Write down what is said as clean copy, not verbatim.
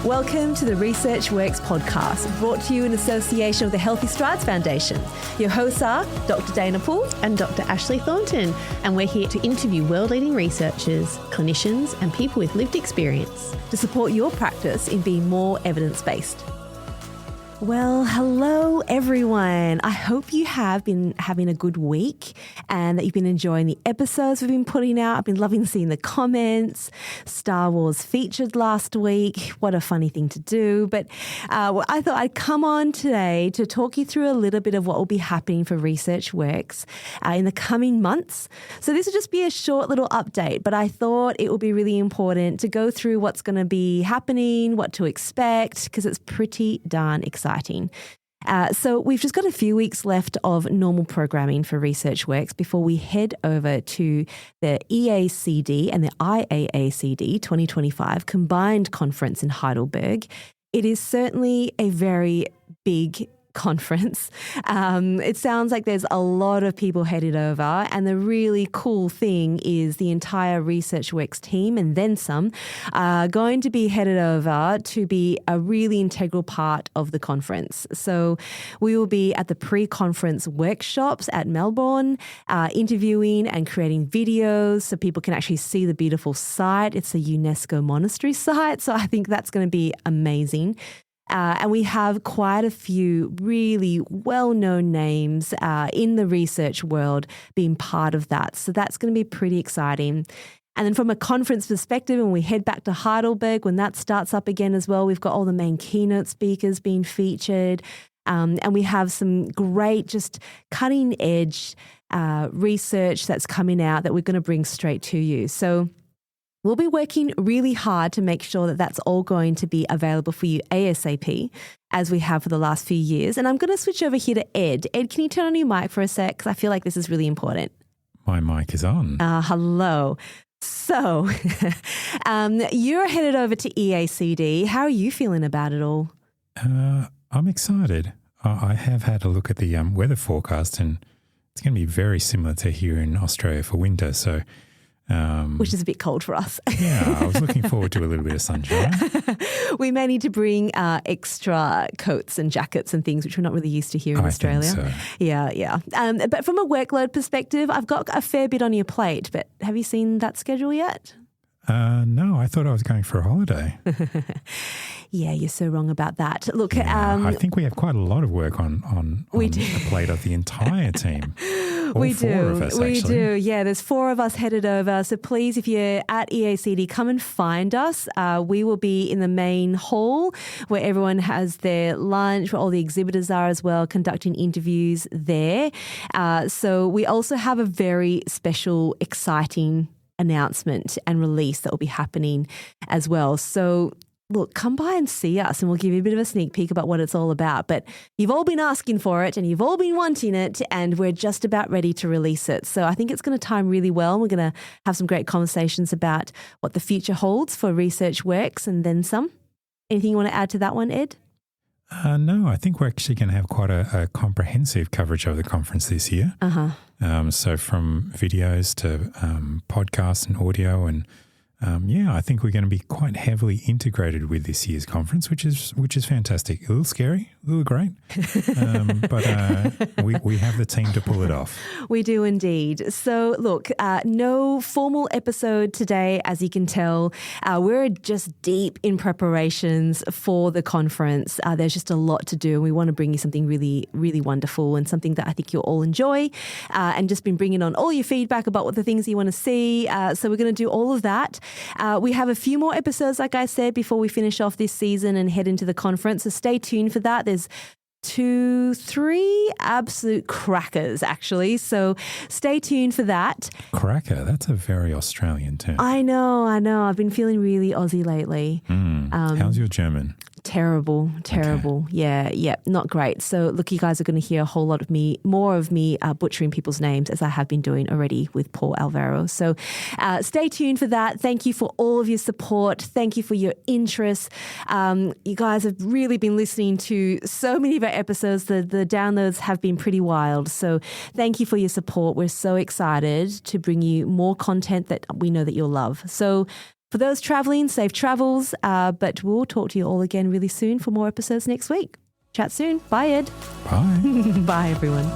Welcome to the ResearchWorks podcast, brought to you in association with the Healthy Strides Foundation. Your hosts are Dr. Dana Poole and Dr. Ashley Thornton, and we're here to interview world-leading researchers, clinicians, and people with lived experience to support your practice in being more evidence-based. Well, hello everyone. I hope you have been having a good week and that you've been enjoying the episodes we've been putting out. I've been loving seeing the comments. Star Wars featured last week. What a funny thing to do. But I thought I'd come on today to talk you through a little bit of what will be happening for ResearchWorks in the coming months. So this will just be a short little update, but I thought it would be really important to go through what's going to be happening, what to expect, because it's pretty darn exciting. So we've just got a few weeks left of normal programming for ResearchWorks before we head over to the EAACD and the IAACD 2025 combined conference in Heidelberg. It is certainly a very big conference. It sounds like there's a lot of people headed over, and the really cool thing is the entire ResearchWorks team and then some are going to be headed over to be a really integral part of the conference. So we will be at the pre-conference workshops at Melbourne, interviewing and creating videos so people can actually see the beautiful site. It's a UNESCO monastery site, so I think that's going to be amazing. And we have quite a few really well-known names in the research world being part of that. So that's going to be pretty exciting. And then from a conference perspective, when we head back to Heidelberg, when that starts up again as well, we've got all the main keynote speakers being featured. And we have some great, just cutting-edge research that's coming out that we're going to bring straight to you. So we'll be working really hard to make sure that that's all going to be available for you ASAP, as we have for the last few years. And I'm going to switch over here to Ed. Ed, can you turn on your mic for a sec? Because I feel like this is really important. My mic is on. Hello. So you're headed over to EACD. How are you feeling about it all? I'm excited. I have had a look at the weather forecast, and it's going to be very similar to here in Australia for winter. So which is a bit cold for us. Yeah, I was looking forward to a little bit of sunshine. We may need to bring extra coats and jackets and things, which we're not really used to here in Australia. I think so. Yeah. But from a workload perspective, I've got a fair bit on your plate, but have you seen that schedule yet? No, I thought I was going for a holiday. Yeah, you're so wrong about that. Look, I think we have quite a lot of work on the plate of the entire team. We actually. do. Yeah, there's 4 of us headed over. So please, if you're at EACD, come and find us. We will be in the main hall where everyone has their lunch, where all the exhibitors are as well, conducting interviews there. So we also have a very special, exciting announcement and release that will be happening as well. So look, come by and see us and we'll give you a bit of a sneak peek about what it's all about. But you've all been asking for it and you've all been wanting it, and we're just about ready to release it. So I think it's going to time really well. We're going to have some great conversations about what the future holds for ResearchWorks and then some. Anything you want to add to that one, Ed? No, I think we're actually going to have quite a comprehensive coverage of the conference this year. So from videos to podcasts and audio, and I think we're going to be quite heavily integrated with this year's conference, which is fantastic. A little scary, a little great, but we have the team to pull it off. We do indeed. So look, no formal episode today, as you can tell. We're just deep in preparations for the conference. There's just a lot to do, and we want to bring you something really, really wonderful and something that I think you'll all enjoy, and just been bringing on all your feedback about what the things you want to see. So we're going to do all of that. We have a few more episodes, like I said, before we finish off this season and head into the conference. So stay tuned for that. There's 3 absolute crackers, actually. So stay tuned for that. Cracker, that's a very Australian term. I know. I've been feeling really Aussie lately. How's your German? Terrible. Okay. Yeah, not great. So look, you guys are going to hear a whole lot of more of me butchering people's names, as I have been doing already with Paul Alvaro. So stay tuned for that. Thank you for all of your support. Thank you for your interest. You guys have really been listening to so many of our episodes. The downloads have been pretty wild. So thank you for your support. We're so excited to bring you more content that we know that you'll love. So For those traveling, safe travels. But we'll talk to you all again really soon for more episodes next week. Chat soon. Bye, Ed. Bye. Bye, everyone.